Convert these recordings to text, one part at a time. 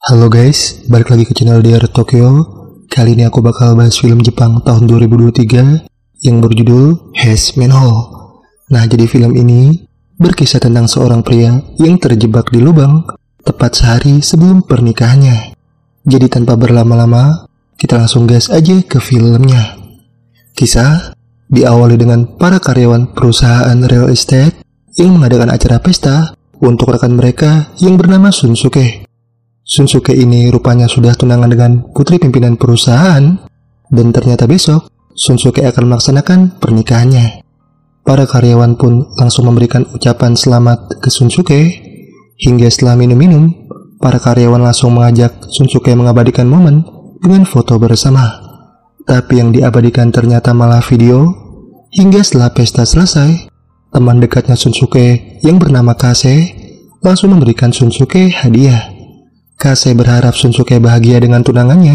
Halo guys, balik lagi ke channel DR Tokyo. Kali ini aku bakal bahas film Jepang tahun 2023 yang berjudul Haze Manhole. Nah, jadi film ini berkisah tentang seorang pria yang terjebak di lubang tepat sehari sebelum pernikahannya. Jadi tanpa berlama-lama, kita langsung gas aja ke filmnya. Kisah diawali dengan para karyawan perusahaan real estate yang mengadakan acara pesta untuk rekan mereka yang bernama Shunsuke. Shunsuke ini rupanya sudah tunangan dengan putri pimpinan perusahaan, dan ternyata besok Shunsuke akan melaksanakan pernikahannya. Para karyawan pun langsung memberikan ucapan selamat ke Shunsuke, hingga setelah minum-minum, para karyawan langsung mengajak Shunsuke mengabadikan momen dengan foto bersama. Tapi yang diabadikan ternyata malah video, hingga setelah pesta selesai, teman dekatnya Shunsuke yang bernama Kase langsung memberikan Shunsuke hadiah. Kase berharap Shunsuke bahagia dengan tunangannya,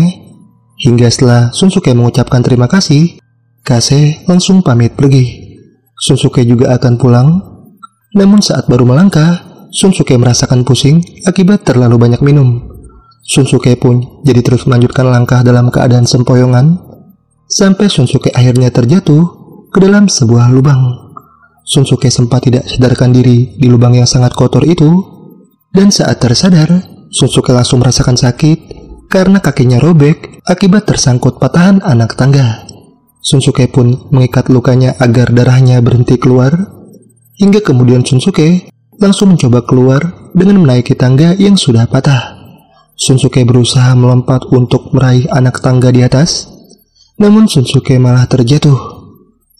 hingga setelah Shunsuke mengucapkan terima kasih, Kase langsung pamit pergi. Shunsuke juga akan pulang, namun saat baru melangkah, Shunsuke merasakan pusing akibat terlalu banyak minum. Shunsuke pun jadi terus melanjutkan langkah dalam keadaan sempoyongan, sampai Shunsuke akhirnya terjatuh ke dalam sebuah lubang. Shunsuke sempat tidak sadarkan diri di lubang yang sangat kotor itu, dan saat tersadar, Shunsuke langsung merasakan sakit karena kakinya robek akibat tersangkut patahan anak tangga. Shunsuke pun mengikat lukanya agar darahnya berhenti keluar, hingga kemudian Shunsuke langsung mencoba keluar dengan menaiki tangga yang sudah patah. Shunsuke berusaha melompat untuk meraih anak tangga di atas, namun Shunsuke malah terjatuh.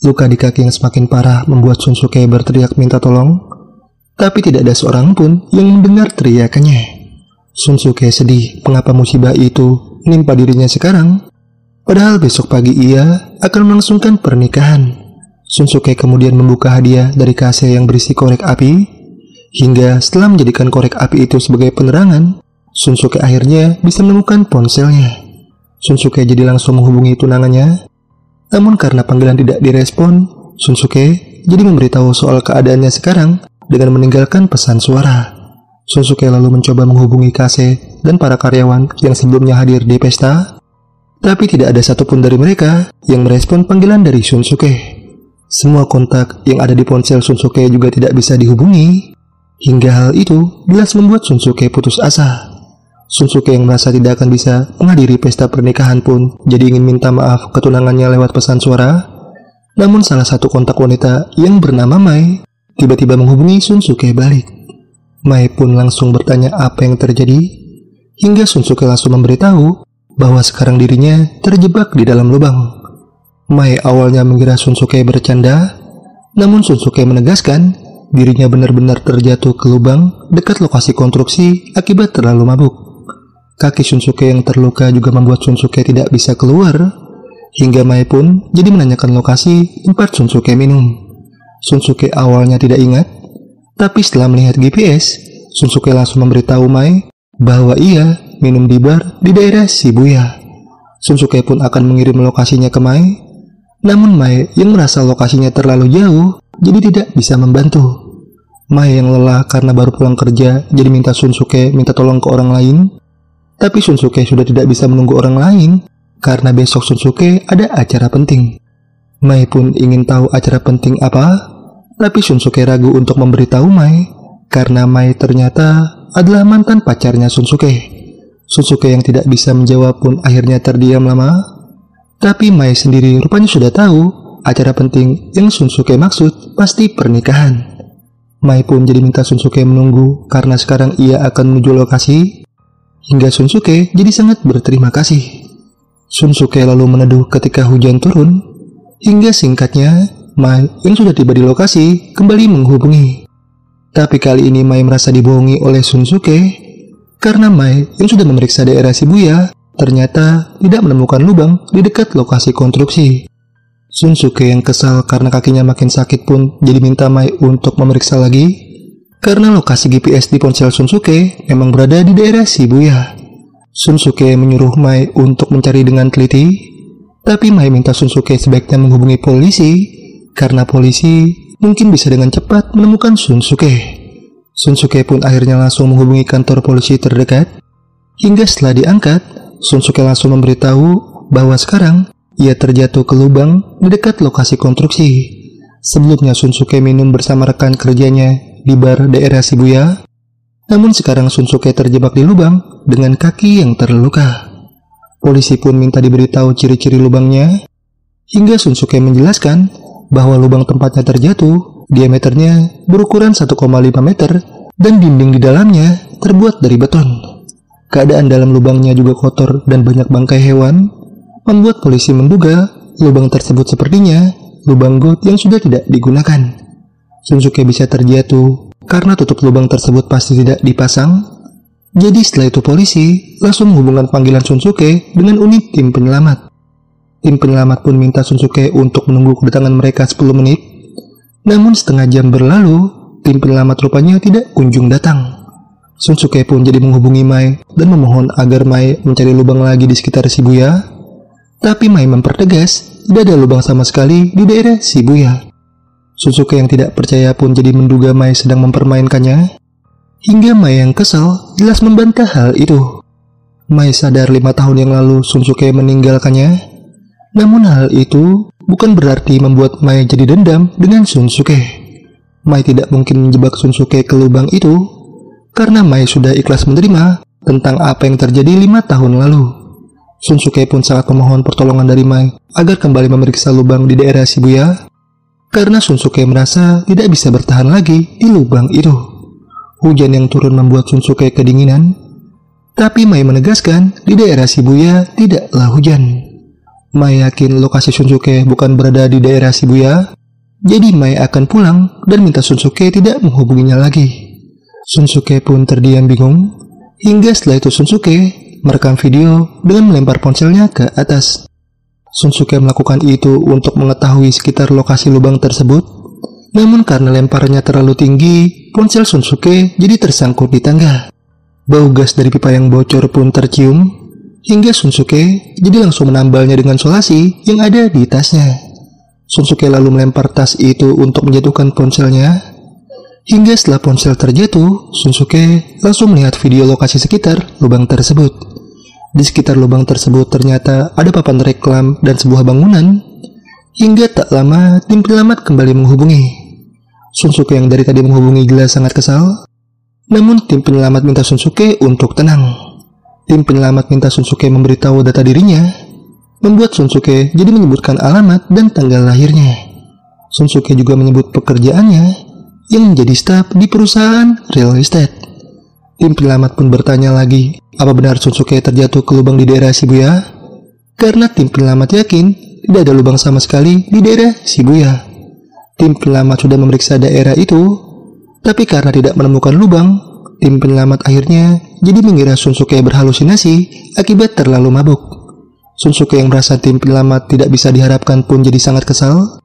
Luka di kaki yang semakin parah membuat Shunsuke berteriak minta tolong, tapi tidak ada seorang pun yang mendengar teriakannya. Shunsuke sedih mengapa musibah itu menimpa dirinya sekarang, padahal besok pagi ia akan melangsungkan pernikahan. Shunsuke kemudian membuka hadiah dari Kase yang berisi korek api, hingga setelah menjadikan korek api itu sebagai penerangan, Shunsuke akhirnya bisa menemukan ponselnya. Shunsuke jadi langsung menghubungi tunangannya, namun karena panggilan tidak direspon, Shunsuke jadi memberitahu soal keadaannya sekarang dengan meninggalkan pesan suara. Shunsuke lalu mencoba menghubungi Kase dan para karyawan yang sebelumnya hadir di pesta, tapi tidak ada satupun dari mereka yang merespon panggilan dari Shunsuke. Semua kontak yang ada di ponsel Shunsuke juga tidak bisa dihubungi, hingga hal itu jelas membuat Shunsuke putus asa. Shunsuke yang merasa tidak akan bisa menghadiri pesta pernikahan pun jadi ingin minta maaf ke tunangannya lewat pesan suara, namun salah satu kontak wanita yang bernama Mai tiba-tiba menghubungi Shunsuke balik. Mai pun langsung bertanya apa yang terjadi, hingga Shunsuke langsung memberitahu bahwa sekarang dirinya terjebak di dalam lubang. Mai awalnya mengira Shunsuke bercanda, namun Shunsuke menegaskan dirinya benar-benar terjatuh ke lubang dekat lokasi konstruksi akibat terlalu mabuk. Kaki Shunsuke yang terluka juga membuat Shunsuke tidak bisa keluar, hingga Mai pun jadi menanyakan lokasi tempat Shunsuke minum. Shunsuke awalnya tidak ingat, tapi setelah melihat GPS, Shunsuke langsung memberitahu Mai bahwa ia minum di bar di daerah Shibuya. Shunsuke pun akan mengirim lokasinya ke Mai, namun Mai yang merasa lokasinya terlalu jauh jadi tidak bisa membantu. Mai yang lelah karena baru pulang kerja jadi minta Shunsuke minta tolong ke orang lain, tapi Shunsuke sudah tidak bisa menunggu orang lain karena besok Shunsuke ada acara penting. Mai pun ingin tahu acara penting apa, tapi Shunsuke ragu untuk memberitahu Mai karena Mai ternyata adalah mantan pacarnya Shunsuke. Shunsuke yang tidak bisa menjawab pun akhirnya terdiam lama, tapi Mai sendiri rupanya sudah tahu acara penting yang Shunsuke maksud pasti pernikahan. Mai pun jadi minta Shunsuke menunggu karena sekarang ia akan menuju lokasi, hingga Shunsuke jadi sangat berterima kasih. Shunsuke lalu meneduh ketika hujan turun, hingga singkatnya Mai yang sudah tiba di lokasi kembali menghubungi. Tapi kali ini Mai merasa dibohongi oleh Shunsuke karena Mai yang sudah memeriksa daerah Shibuya ternyata tidak menemukan lubang di dekat lokasi konstruksi. Shunsuke yang kesal karena kakinya makin sakit pun jadi minta Mai untuk memeriksa lagi karena lokasi GPS di ponsel Shunsuke memang berada di daerah Shibuya. Shunsuke menyuruh Mai untuk mencari dengan teliti, tapi Mai minta Shunsuke sebaiknya menghubungi polisi karena polisi mungkin bisa dengan cepat menemukan Shunsuke. Shunsuke pun akhirnya langsung menghubungi kantor polisi terdekat, Hingga setelah diangkat, Shunsuke langsung memberitahu bahwa sekarang ia terjatuh ke lubang di dekat lokasi konstruksi. Sebelumnya Shunsuke minum bersama rekan kerjanya di bar daerah Shibuya. Namun sekarang Shunsuke terjebak di lubang dengan kaki yang terluka. Polisi pun minta diberitahu ciri-ciri lubangnya. Hingga Shunsuke menjelaskan bahwa lubang tempatnya terjatuh diameternya berukuran 1,5 meter dan dinding di dalamnya terbuat dari beton. Keadaan dalam lubangnya juga kotor dan banyak bangkai hewan, membuat polisi menduga lubang tersebut sepertinya lubang got yang sudah tidak digunakan. Shunsuke bisa terjatuh karena tutup lubang tersebut pasti tidak dipasang. Jadi setelah itu polisi langsung menghubungkan panggilan Shunsuke dengan unit tim penyelamat. Tim penyelamat pun minta Shunsuke untuk menunggu kedatangan mereka 10 menit. Namun setengah jam berlalu, tim penyelamat rupanya tidak kunjung datang. Shunsuke pun jadi menghubungi Mai dan memohon agar Mai mencari lubang lagi di sekitar Shibuya. Tapi Mai mempertegas tidak ada lubang sama sekali di daerah Shibuya. Shunsuke yang tidak percaya pun jadi menduga Mai sedang mempermainkannya. Hingga Mai yang kesal jelas membantah hal itu. Mai sadar 5 tahun yang lalu Shunsuke meninggalkannya. Namun hal itu bukan berarti membuat Mai jadi dendam dengan Shunsuke. Mai tidak mungkin menjebak Shunsuke ke lubang itu karena Mai sudah ikhlas menerima tentang apa yang terjadi 5 tahun lalu. Shunsuke pun sangat memohon pertolongan dari Mai agar kembali memeriksa lubang di daerah Shibuya karena Shunsuke merasa tidak bisa bertahan lagi di lubang itu. Hujan yang turun membuat Shunsuke kedinginan, tapi Mai menegaskan di daerah Shibuya tidaklah hujan. Mai yakin lokasi Shunsuke bukan berada di daerah Shibuya, jadi Mai akan pulang dan minta Shunsuke tidak menghubunginya lagi. Shunsuke pun terdiam bingung, hingga setelah itu Shunsuke merekam video dengan melempar ponselnya ke atas. Shunsuke melakukan itu untuk mengetahui sekitar lokasi lubang tersebut, namun karena lemparannya terlalu tinggi, ponsel Shunsuke jadi tersangkut di tangga. Bau gas dari pipa yang bocor pun tercium, hingga Shunsuke jadi langsung menambalnya dengan solasi yang ada di tasnya. Shunsuke lalu melempar tas itu untuk menjatuhkan ponselnya. Hingga setelah ponsel terjatuh, Shunsuke langsung melihat video lokasi sekitar lubang tersebut. Di sekitar lubang tersebut ternyata ada papan reklam dan sebuah bangunan. Hingga tak lama tim penyelamat kembali menghubungi. Shunsuke yang dari tadi menghubungi jelas sangat kesal. Namun tim penyelamat minta Shunsuke untuk tenang. Tim penyelamat minta Shunsuke memberitahu data dirinya, membuat Shunsuke jadi menyebutkan alamat dan tanggal lahirnya. Shunsuke juga menyebut pekerjaannya yang menjadi staf di perusahaan real estate. Tim penyelamat pun bertanya lagi, apa benar Shunsuke terjatuh ke lubang di daerah Shibuya? Karena tim penyelamat yakin tidak ada lubang sama sekali di daerah Shibuya. Tim penyelamat sudah memeriksa daerah itu, tapi karena tidak menemukan lubang, tim penyelamat akhirnya jadi mengira Shunsuke berhalusinasi akibat terlalu mabuk. Shunsuke yang merasa tim penyelamat tidak bisa diharapkan pun jadi sangat kesal.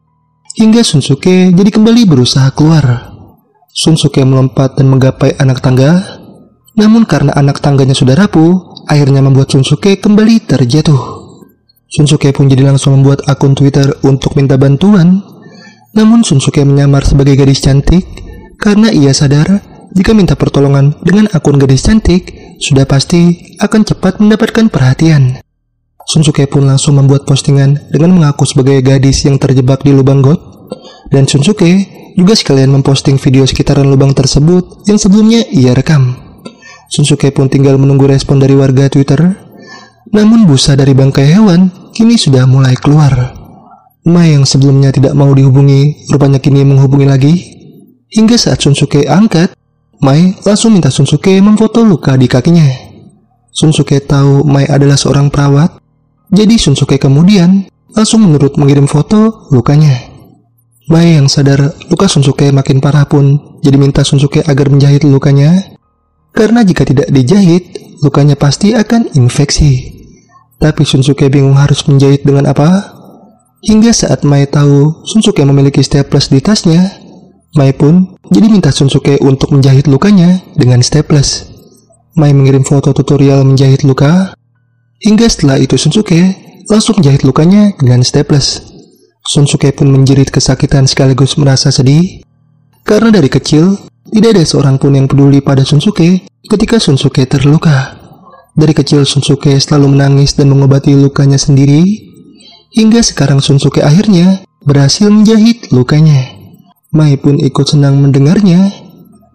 Hingga Shunsuke jadi kembali berusaha keluar. Shunsuke melompat dan menggapai anak tangga. Namun karena anak tangganya sudah rapuh, akhirnya membuat Shunsuke kembali terjatuh. Shunsuke pun jadi langsung membuat akun Twitter untuk minta bantuan. Namun Shunsuke menyamar sebagai gadis cantik karena ia sadar jika minta pertolongan dengan akun gadis cantik, sudah pasti akan cepat mendapatkan perhatian. Shunsuke pun langsung membuat postingan dengan mengaku sebagai gadis yang terjebak di lubang got. Dan Shunsuke juga sekalian memposting video sekitaran lubang tersebut yang sebelumnya ia rekam. Shunsuke pun tinggal menunggu respon dari warga Twitter. Namun busa dari bangkai hewan kini sudah mulai keluar. Mai yang sebelumnya tidak mau dihubungi, rupanya kini menghubungi lagi. Hingga saat Shunsuke angkat, Mai langsung minta Shunsuke memfoto luka di kakinya. Shunsuke tahu Mai adalah seorang perawat, jadi Shunsuke kemudian langsung mengirim foto lukanya. Mai yang sadar luka Shunsuke makin parah pun jadi minta Shunsuke agar menjahit lukanya, karena jika tidak dijahit, lukanya pasti akan infeksi. Tapi Shunsuke bingung harus menjahit dengan apa. Hingga saat Mai tahu Shunsuke memiliki staples di tasnya, Mai pun jadi minta Shunsuke untuk menjahit lukanya dengan staples. Mai mengirim foto tutorial menjahit luka. Hingga setelah itu Shunsuke langsung menjahit lukanya dengan staples. Shunsuke pun menjerit kesakitan sekaligus merasa sedih. Karena dari kecil, tidak ada seorang pun yang peduli pada Shunsuke ketika Shunsuke terluka. Dari kecil Shunsuke selalu menangis dan mengobati lukanya sendiri, hingga sekarang Shunsuke akhirnya berhasil menjahit lukanya. Mai pun ikut senang mendengarnya,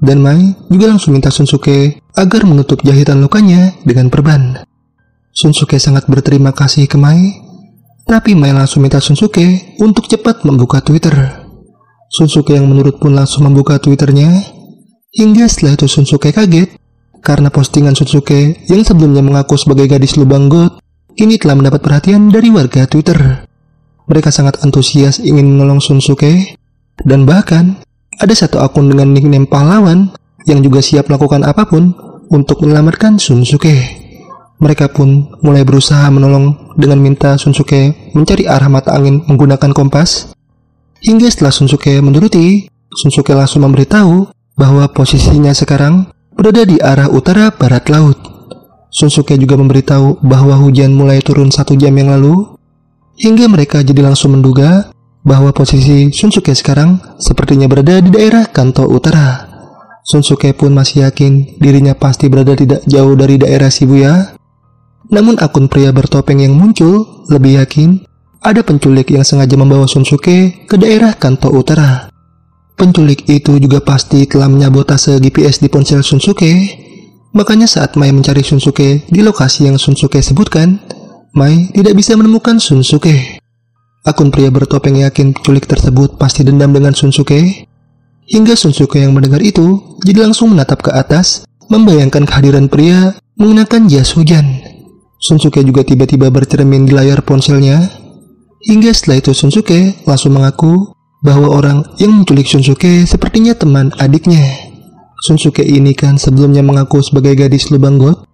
dan Mai juga langsung minta Shunsuke agar menutup jahitan lukanya dengan perban. Shunsuke sangat berterima kasih ke Mai, tapi Mai langsung minta Shunsuke untuk cepat membuka Twitter. Shunsuke yang menurut pun langsung membuka Twitternya, hingga setelah itu Shunsuke kaget karena postingan Shunsuke yang sebelumnya mengaku sebagai gadis lubang got kini telah mendapat perhatian dari warga Twitter. Mereka sangat antusias ingin menolong Shunsuke, dan bahkan ada satu akun dengan nickname pahlawan yang juga siap melakukan apapun untuk menyelamatkan Shunsuke. Mereka pun mulai berusaha menolong dengan minta Shunsuke mencari arah mata angin menggunakan kompas. Hingga setelah Shunsuke menuruti, Shunsuke langsung memberitahu bahwa posisinya sekarang berada di arah utara barat laut. Shunsuke juga memberitahu bahwa hujan mulai turun 1 jam yang lalu, hingga mereka jadi langsung menduga bahwa posisi Shunsuke sekarang sepertinya berada di daerah Kanto Utara. Shunsuke pun masih yakin dirinya pasti berada tidak jauh dari daerah Shibuya. Namun akun pria bertopeng yang muncul lebih yakin ada penculik yang sengaja membawa Shunsuke ke daerah Kanto Utara. Penculik itu juga pasti telah menyabotase GPS di ponsel Shunsuke. Makanya saat Mai mencari Shunsuke di lokasi yang Shunsuke sebutkan, Mai tidak bisa menemukan Shunsuke. Akun pria bertopeng yakin penculik tersebut pasti dendam dengan Shunsuke. Hingga Shunsuke yang mendengar itu jadi langsung menatap ke atas, membayangkan kehadiran pria mengenakan jas hujan. Shunsuke juga tiba-tiba bercermin di layar ponselnya. Hingga setelah itu Shunsuke langsung mengaku bahwa orang yang menculik Shunsuke sepertinya teman adiknya. Shunsuke ini kan sebelumnya mengaku sebagai gadis lubang got.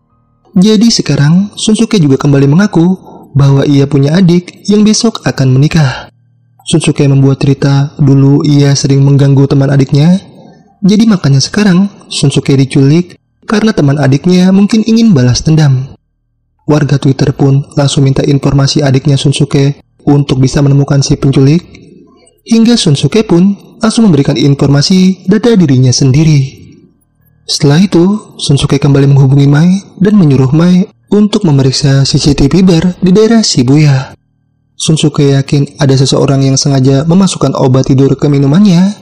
Jadi sekarang Shunsuke juga kembali mengaku bahwa ia punya adik yang besok akan menikah. Shunsuke membuat cerita dulu ia sering mengganggu teman adiknya. Jadi makanya sekarang Shunsuke diculik karena teman adiknya mungkin ingin balas dendam. Warga Twitter pun langsung minta informasi adiknya Shunsuke untuk bisa menemukan si penculik, hingga Shunsuke pun langsung memberikan informasi data dirinya sendiri. Setelah itu, Shunsuke kembali menghubungi Mai dan menyuruh Mai untuk memeriksa CCTV bar di daerah Shibuya. Shunsuke yakin ada seseorang yang sengaja memasukkan obat tidur ke minumannya,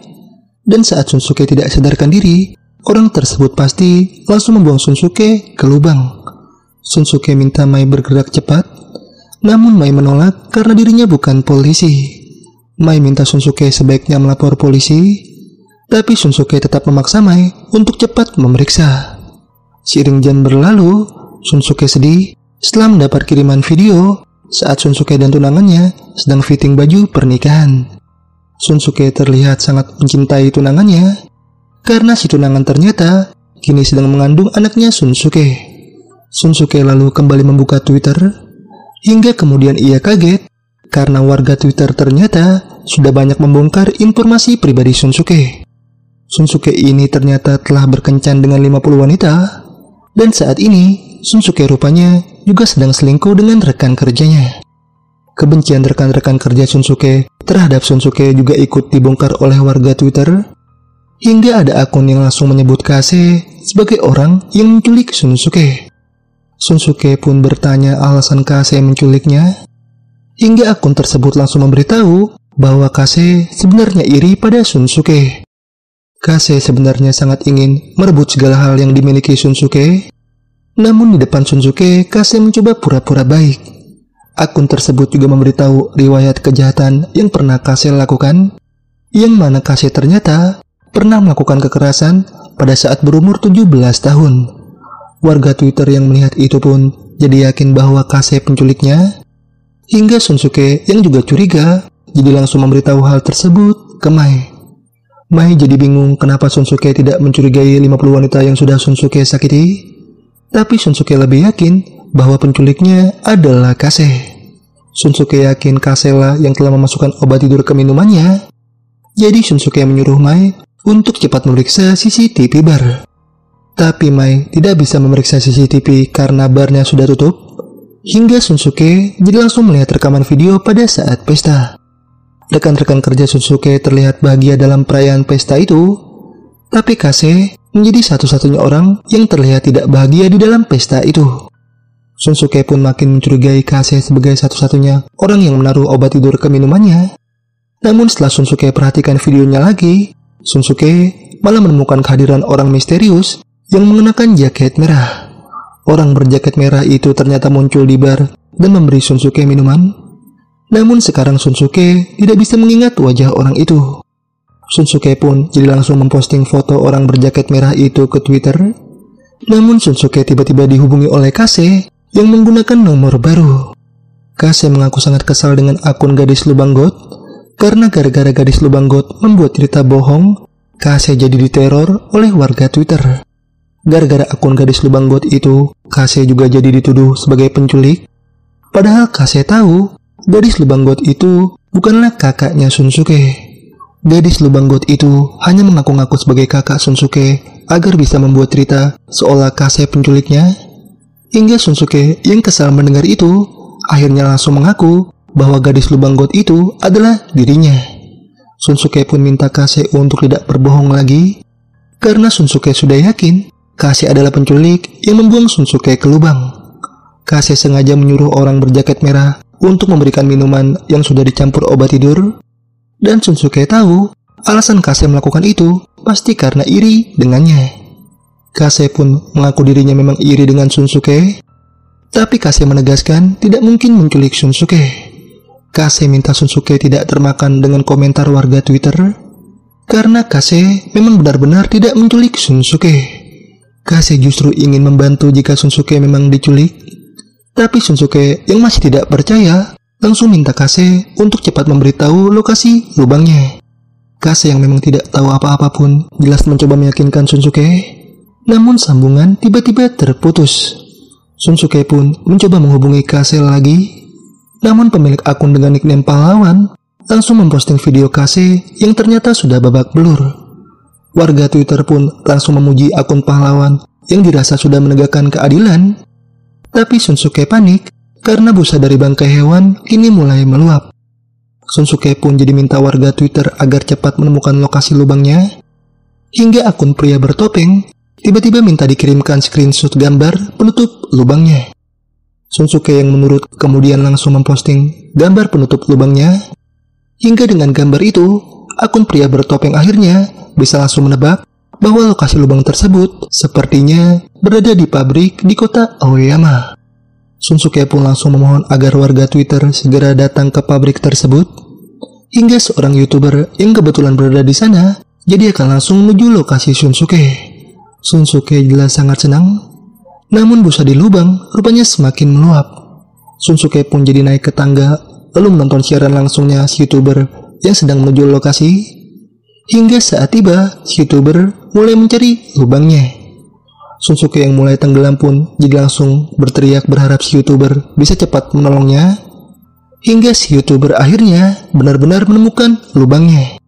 dan saat Shunsuke tidak sadarkan diri, orang tersebut pasti langsung membuang Shunsuke ke lubang. Shunsuke minta Mai bergerak cepat, namun Mai menolak karena dirinya bukan polisi. Mai minta Shunsuke sebaiknya melapor polisi, tapi Shunsuke tetap memaksa Mai untuk cepat memeriksa. Seiring jam berlalu, Shunsuke sedih setelah mendapat kiriman video saat Shunsuke dan tunangannya sedang fitting baju pernikahan. Shunsuke terlihat sangat mencintai tunangannya karena si tunangan ternyata kini sedang mengandung anaknya Shunsuke. Shunsuke lalu kembali membuka Twitter. Hingga kemudian ia kaget karena warga Twitter ternyata sudah banyak membongkar informasi pribadi Shunsuke. Shunsuke ini ternyata telah berkencan dengan 50 wanita, dan saat ini Shunsuke rupanya juga sedang selingkuh dengan rekan kerjanya. Kebencian rekan-rekan kerja Shunsuke terhadap Shunsuke juga ikut dibongkar oleh warga Twitter, hingga ada akun yang langsung menyebut Kase sebagai orang yang menculik Shunsuke. Shunsuke pun bertanya alasan Kase menculiknya, hingga akun tersebut langsung memberitahu bahwa Kase sebenarnya iri pada Shunsuke. Kase sebenarnya sangat ingin merebut segala hal yang dimiliki Shunsuke, namun di depan Shunsuke, Kase mencoba pura-pura baik. Akun tersebut juga memberitahu riwayat kejahatan yang pernah Kase lakukan, yang mana Kase ternyata pernah melakukan kekerasan pada saat berumur 17 tahun. Warga Twitter yang melihat itu pun jadi yakin bahwa Kase penculiknya, hingga Shunsuke yang juga curiga jadi langsung memberitahu hal tersebut ke Mai. Mai jadi bingung kenapa Shunsuke tidak mencurigai 50 wanita yang sudah Shunsuke sakiti, tapi Shunsuke lebih yakin bahwa penculiknya adalah Kase. Shunsuke yakin Kase lah yang telah memasukkan obat tidur ke minumannya. Jadi Shunsuke menyuruh Mai untuk cepat memeriksa CCTV bar. Tapi Mai tidak bisa memeriksa CCTV karena barnya sudah tutup, hingga Shunsuke jadi langsung melihat rekaman video pada saat pesta. Rekan-rekan kerja Shunsuke terlihat bahagia dalam perayaan pesta itu, tapi Kase menjadi satu-satunya orang yang terlihat tidak bahagia di dalam pesta itu. Shunsuke pun makin mencurigai Kase sebagai satu-satunya orang yang menaruh obat tidur ke minumannya. Namun setelah Shunsuke perhatikan videonya lagi, Shunsuke malah menemukan kehadiran orang misterius yang mengenakan jaket merah. Orang berjaket merah itu ternyata muncul di bar dan memberi Shunsuke minuman. Namun sekarang Shunsuke tidak bisa mengingat wajah orang itu. Shunsuke pun jadi langsung memposting foto orang berjaket merah itu ke Twitter. Namun Shunsuke tiba-tiba dihubungi oleh Kase yang menggunakan nomor baru. Kase mengaku sangat kesal dengan akun gadis lubang got karena gara-gara gadis lubang got membuat cerita bohong, Kase jadi diteror oleh warga Twitter. Gara-gara akun gadis lubang got itu, Kase juga jadi dituduh sebagai penculik. Padahal Kase tahu gadis lubang got itu bukanlah kakaknya Shunsuke. Gadis lubang got itu hanya mengaku-ngaku sebagai kakak Shunsuke agar bisa membuat cerita seolah Kase penculiknya. Hingga Shunsuke yang kesal mendengar itu, akhirnya langsung mengaku bahwa gadis lubang got itu adalah dirinya. Shunsuke pun minta Kase untuk tidak berbohong lagi, karena Shunsuke sudah yakin Kase adalah penculik yang membuang Shunsuke ke lubang. Kase sengaja menyuruh orang berjaket merah untuk memberikan minuman yang sudah dicampur obat tidur, dan Shunsuke tahu alasan Kase melakukan itu pasti karena iri dengannya. Kase pun mengaku dirinya memang iri dengan Shunsuke, tapi Kase menegaskan tidak mungkin menculik Shunsuke. Kase minta Shunsuke tidak termakan dengan komentar warga Twitter, karena Kase memang benar-benar tidak menculik Shunsuke. Kase justru ingin membantu jika Shunsuke memang diculik, tapi Shunsuke yang masih tidak percaya langsung minta Kase untuk cepat memberitahu lokasi lubangnya. Kase yang memang tidak tahu apa-apa pun jelas mencoba meyakinkan Shunsuke. Namun sambungan tiba-tiba terputus. Shunsuke pun mencoba menghubungi Kase lagi. Namun pemilik akun dengan nickname pahlawan langsung memposting video Kase yang ternyata sudah babak belur. Warga Twitter pun langsung memuji akun pahlawan yang dirasa sudah menegakkan keadilan. Tapi Shunsuke panik karena busa dari bangkai hewan kini mulai meluap. Shunsuke pun jadi minta warga Twitter agar cepat menemukan lokasi lubangnya. Hingga akun pria bertopeng tiba-tiba minta dikirimkan screenshot gambar penutup lubangnya. Shunsuke yang menurut kemudian langsung memposting gambar penutup lubangnya. Hingga dengan gambar itu, akun pria bertopeng akhirnya bisa langsung menebak bahwa lokasi lubang tersebut sepertinya berada di pabrik di kota Aoyama. Shunsuke pun langsung memohon agar warga Twitter segera datang ke pabrik tersebut. Hingga seorang YouTuber yang kebetulan berada di sana jadi akan langsung menuju lokasi Shunsuke. Shunsuke jelas sangat senang, namun busa di lubang rupanya semakin meluap. Shunsuke pun jadi naik ke tangga lalu menonton siaran langsungnya si YouTuber yang sedang menuju lokasi. Hingga saat tiba, si YouTuber mulai mencari lubangnya. Shunsuke yang mulai tenggelam pun jadi langsung berteriak berharap si YouTuber bisa cepat menolongnya. Hingga si YouTuber akhirnya benar-benar menemukan lubangnya.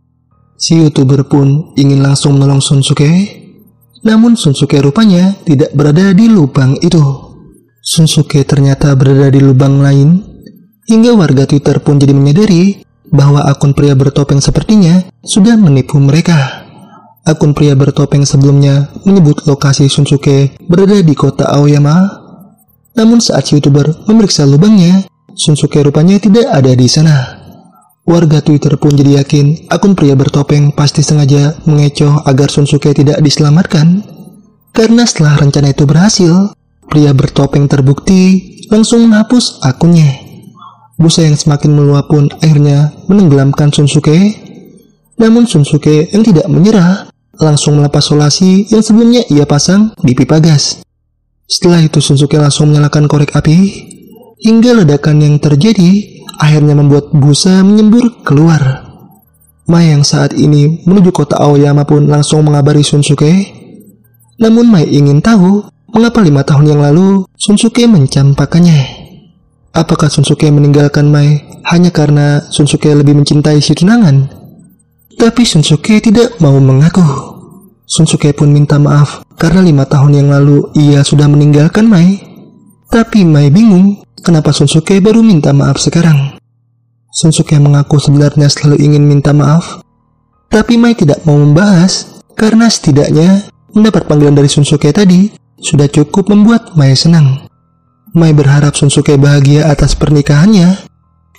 Si YouTuber pun ingin langsung menolong Shunsuke. Namun Shunsuke rupanya tidak berada di lubang itu. Shunsuke ternyata berada di lubang lain. Hingga warga Twitter pun jadi menyadari bahwa akun pria bertopeng sepertinya sudah menipu mereka. Akun pria bertopeng sebelumnya menyebut lokasi Shunsuke berada di kota Aoyama. Namun saat YouTuber memeriksa lubangnya, Shunsuke rupanya tidak ada di sana. Warga Twitter pun jadi yakin akun pria bertopeng pasti sengaja mengecoh agar Shunsuke tidak diselamatkan. Karena setelah rencana itu berhasil, pria bertopeng terbukti langsung menghapus akunnya. Busa yang semakin meluap pun akhirnya menenggelamkan Shunsuke. Namun Shunsuke yang tidak menyerah langsung melepas solasi yang sebelumnya ia pasang di pipa gas. Setelah itu Shunsuke langsung menyalakan korek api, hingga ledakan yang terjadi akhirnya membuat busa menyembur keluar. Mai yang saat ini menuju kota Aoyama pun langsung mengabari Shunsuke. Namun Mai ingin tahu mengapa 5 tahun yang lalu Shunsuke mencampakannya. Apakah Shunsuke meninggalkan Mai hanya karena Shunsuke lebih mencintai si tunangan? Tapi Shunsuke tidak mau mengaku. Shunsuke pun minta maaf karena 5 tahun yang lalu ia sudah meninggalkan Mai. Tapi Mai bingung kenapa Shunsuke baru minta maaf sekarang. Shunsuke mengaku sebenarnya selalu ingin minta maaf, tapi Mai tidak mau membahas karena setidaknya mendapat panggilan dari Shunsuke tadi sudah cukup membuat Mai senang. Mai berharap Shunsuke bahagia atas pernikahannya,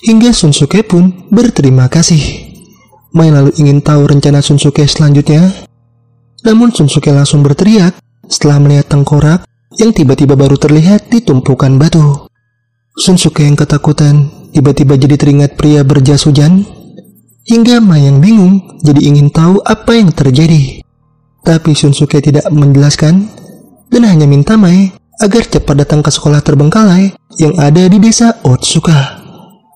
hingga Shunsuke pun berterima kasih. Mai lalu ingin tahu rencana Shunsuke selanjutnya. Namun Shunsuke langsung berteriak setelah melihat tengkorak yang tiba-tiba baru terlihat di tumpukan batu. Shunsuke yang ketakutan tiba-tiba jadi teringat pria berjas hujan, hingga Mai yang bingung jadi ingin tahu apa yang terjadi. Tapi Shunsuke tidak menjelaskan dan hanya minta Mai agar cepat datang ke sekolah terbengkalai yang ada di desa Otsuka.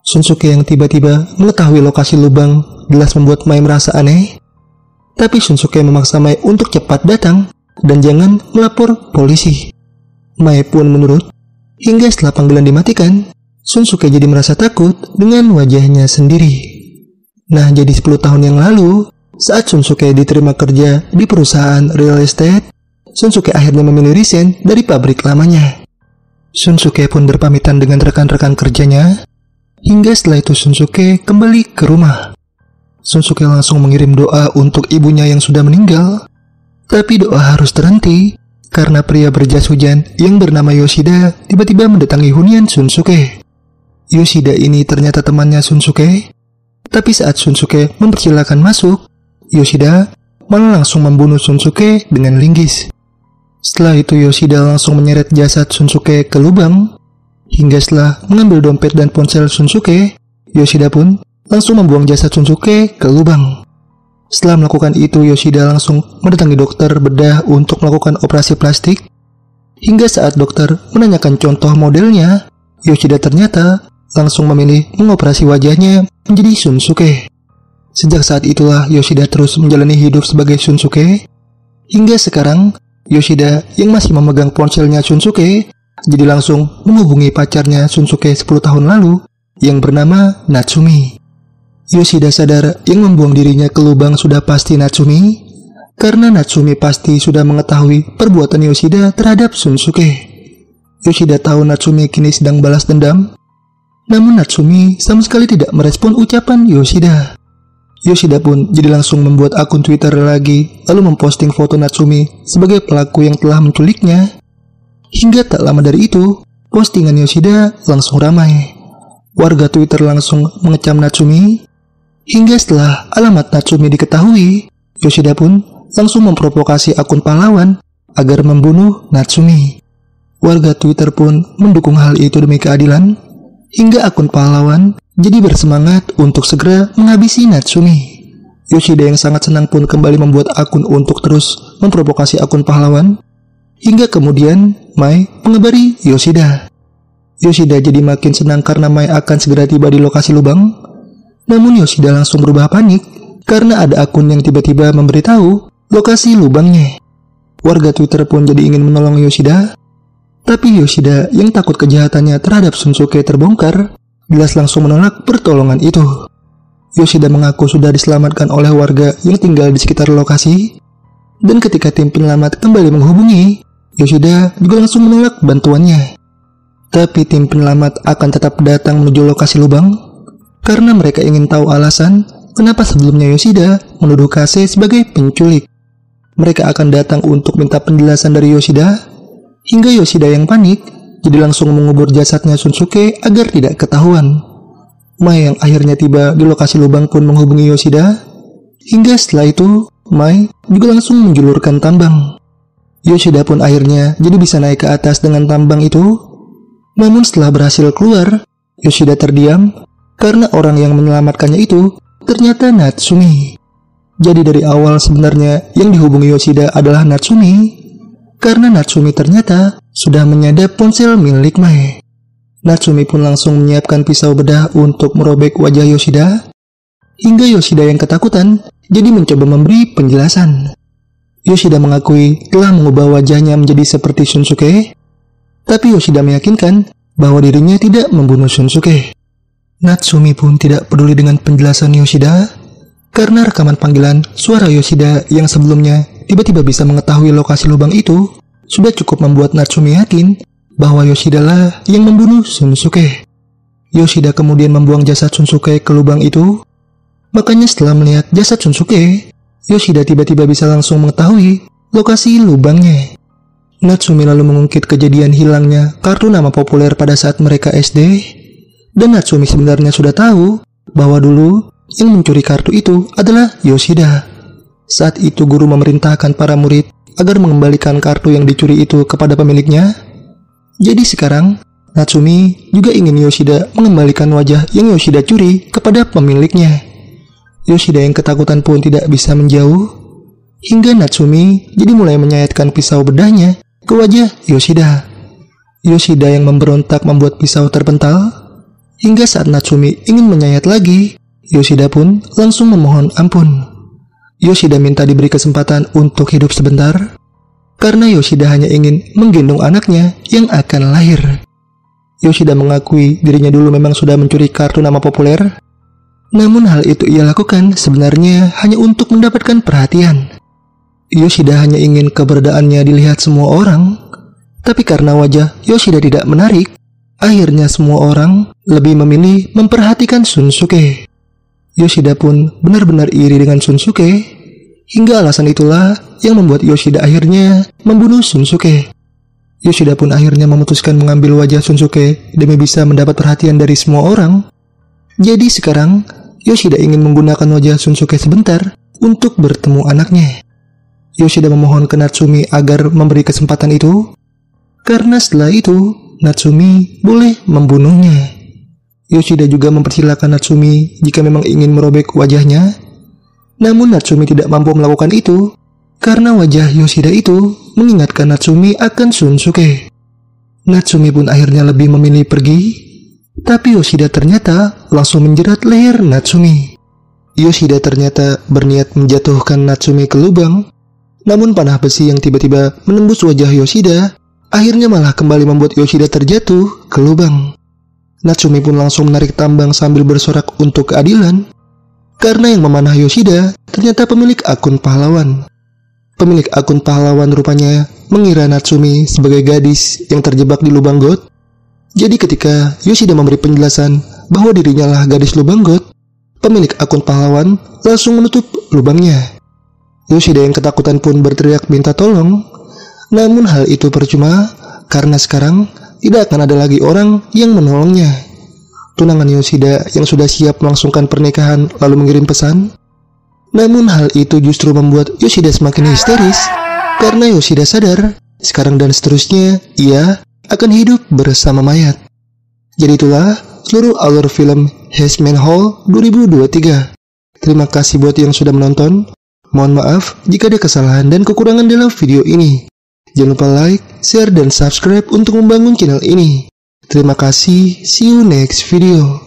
Shunsuke yang tiba-tiba mengetahui lokasi lubang jelas membuat Mai merasa aneh. Tapi Shunsuke memaksa Mai untuk cepat datang dan jangan melapor polisi. Mai pun menurut, hingga setelah panggilan dimatikan, Shunsuke jadi merasa takut dengan wajahnya sendiri. Nah, jadi 10 tahun yang lalu, saat Shunsuke diterima kerja di perusahaan real estate, Shunsuke akhirnya memilih resign dari pabrik lamanya. Shunsuke pun berpamitan dengan rekan-rekan kerjanya, hingga setelah itu Shunsuke kembali ke rumah. Shunsuke langsung mengirim doa untuk ibunya yang sudah meninggal, tapi doa harus terhenti karena pria berjas hujan yang bernama Yoshida tiba-tiba mendatangi hunian Shunsuke. Yoshida ini ternyata temannya Shunsuke, tapi saat Shunsuke mempersilahkan masuk, Yoshida malah langsung membunuh Shunsuke dengan linggis. Setelah itu Yoshida langsung menyeret jasad Shunsuke ke lubang, hingga setelah mengambil dompet dan ponsel Shunsuke, Yoshida pun langsung membuang jasad Shunsuke ke lubang. Setelah melakukan itu, Yoshida langsung mendatangi dokter bedah untuk melakukan operasi plastik. Hingga saat dokter menanyakan contoh modelnya, Yoshida ternyata langsung memilih mengoperasi wajahnya menjadi Shunsuke. Sejak saat itulah Yoshida terus menjalani hidup sebagai Shunsuke. Hingga sekarang, Yoshida yang masih memegang ponselnya Shunsuke jadi langsung menghubungi pacarnya Shunsuke 10 tahun lalu yang bernama Natsumi. Yoshida sadar yang membuang dirinya ke lubang sudah pasti Natsumi, karena Natsumi pasti sudah mengetahui perbuatan Yoshida terhadap Shunsuke. Yoshida tahu Natsumi kini sedang balas dendam, namun Natsumi sama sekali tidak merespon ucapan Yoshida. Yoshida pun jadi langsung membuat akun Twitter lagi, lalu memposting foto Natsumi sebagai pelaku yang telah menculiknya. Hingga tak lama dari itu, postingan Yoshida langsung ramai. Warga Twitter langsung mengecam Natsumi. Hingga setelah alamat Natsumi diketahui, Yoshida pun langsung memprovokasi akun pahlawan agar membunuh Natsumi. Warga Twitter pun mendukung hal itu demi keadilan, hingga akun pahlawan jadi bersemangat untuk segera menghabisi Natsumi. Yoshida yang sangat senang pun kembali membuat akun untuk terus memprovokasi akun pahlawan, hingga kemudian Mai mengabari Yoshida. Yoshida jadi makin senang karena Mai akan segera tiba di lokasi lubang. Namun Yoshida langsung berubah panik karena ada akun yang tiba-tiba memberitahu lokasi lubangnya. Warga Twitter pun jadi ingin menolong Yoshida, tapi Yoshida yang takut kejahatannya terhadap Shunsuke terbongkar, jelas langsung menolak pertolongan itu. Yoshida mengaku sudah diselamatkan oleh warga yang tinggal di sekitar lokasi, dan ketika tim penyelamat kembali menghubungi, Yoshida juga langsung menolak bantuannya. Tapi tim penyelamat akan tetap datang menuju lokasi lubang, karena mereka ingin tahu alasan kenapa sebelumnya Yoshida menuduh Kase sebagai penculik. Mereka akan datang untuk minta penjelasan dari Yoshida, hingga Yoshida yang panik jadi langsung mengubur jasadnya Shunsuke agar tidak ketahuan. Mai yang akhirnya tiba di lokasi lubang pun menghubungi Yoshida, hingga setelah itu Mai juga langsung menjulurkan tambang. Yoshida pun akhirnya jadi bisa naik ke atas dengan tambang itu. Namun setelah berhasil keluar, Yoshida terdiam karena orang yang menyelamatkannya itu ternyata Natsumi. Jadi dari awal sebenarnya yang dihubungi Yoshida adalah Natsumi, karena Natsumi ternyata sudah menyadap ponsel milik Mai. Natsumi pun langsung menyiapkan pisau bedah untuk merobek wajah Yoshida, hingga Yoshida yang ketakutan jadi mencoba memberi penjelasan. Yoshida mengakui telah mengubah wajahnya menjadi seperti Shunsuke, tapi Yoshida meyakinkan bahwa dirinya tidak membunuh Shunsuke. Natsumi pun tidak peduli dengan penjelasan Yoshida, karena rekaman panggilan suara Yoshida yang sebelumnya tiba-tiba bisa mengetahui lokasi lubang itu sudah cukup membuat Natsumi yakin bahwa Yoshida lah yang membunuh Shunsuke. Yoshida kemudian membuang jasad Shunsuke ke lubang itu. Makanya setelah melihat jasad Shunsuke, Yoshida tiba-tiba bisa langsung mengetahui lokasi lubangnya. Natsumi lalu mengungkit kejadian hilangnya kartu nama populer pada saat mereka SD. Dan Natsumi sebenarnya sudah tahu bahwa dulu yang mencuri kartu itu adalah Yoshida. Saat itu guru memerintahkan para murid agar mengembalikan kartu yang dicuri itu kepada pemiliknya. Jadi sekarang Natsumi juga ingin Yoshida mengembalikan wajah yang Yoshida curi kepada pemiliknya. Yoshida yang ketakutan pun tidak bisa menjauh, hingga Natsumi jadi mulai menyayatkan pisau bedahnya ke wajah Yoshida. Yoshida yang memberontak membuat pisau terpental, hingga saat Natsumi ingin menyayat lagi, Yoshida pun langsung memohon ampun. Yoshida minta diberi kesempatan untuk hidup sebentar, karena Yoshida hanya ingin menggendong anaknya yang akan lahir. Yoshida mengakui dirinya dulu memang sudah mencuri kartu nama populer, namun hal itu ia lakukan sebenarnya hanya untuk mendapatkan perhatian. Yoshida hanya ingin keberadaannya dilihat semua orang, tapi karena wajah Yoshida tidak menarik, akhirnya semua orang lebih memilih memperhatikan Shunsuke. Yoshida pun benar-benar iri dengan Shunsuke, hingga alasan itulah yang membuat Yoshida akhirnya membunuh Shunsuke. Yoshida pun akhirnya memutuskan mengambil wajah Shunsuke demi bisa mendapat perhatian dari semua orang. Jadi sekarang Yoshida ingin menggunakan wajah Shunsuke sebentar untuk bertemu anaknya. Yoshida memohon ke Natsumi agar memberi kesempatan itu, karena setelah itu Natsumi boleh membunuhnya. Yoshida juga mempersilahkan Natsumi jika memang ingin merobek wajahnya, namun Natsumi tidak mampu melakukan itu karena wajah Yoshida itu mengingatkan Natsumi akan Shunsuke. Natsumi pun akhirnya lebih memilih pergi, tapi Yoshida ternyata langsung menjerat leher Natsumi. Yoshida ternyata berniat menjatuhkan Natsumi ke lubang, namun panah besi yang tiba-tiba menembus wajah Yoshida akhirnya malah kembali membuat Yoshida terjatuh ke lubang. Natsumi pun langsung menarik tambang sambil bersorak untuk keadilan, karena yang memanah Yoshida ternyata pemilik akun pahlawan. Pemilik akun pahlawan rupanya mengira Natsumi sebagai gadis yang terjebak di lubang got. Jadi ketika Yoshida memberi penjelasan bahwa dirinya lah gadis lubang got, pemilik akun pahlawan langsung menutup lubangnya. Yoshida yang ketakutan pun berteriak minta tolong, namun hal itu percuma karena sekarang tidak akan ada lagi orang yang menolongnya. Tunangan Yoshida yang sudah siap melangsungkan pernikahan lalu mengirim pesan, namun hal itu justru membuat Yoshida semakin histeris karena Yoshida sadar sekarang dan seterusnya ia akan hidup bersama mayat. Jadi itulah seluruh alur film Hazbin Holl 2023. Terima kasih buat yang sudah menonton. Mohon maaf jika ada kesalahan dan kekurangan dalam video ini. Jangan lupa like, share, dan subscribe untuk membangun channel ini. Terima kasih, see you next video.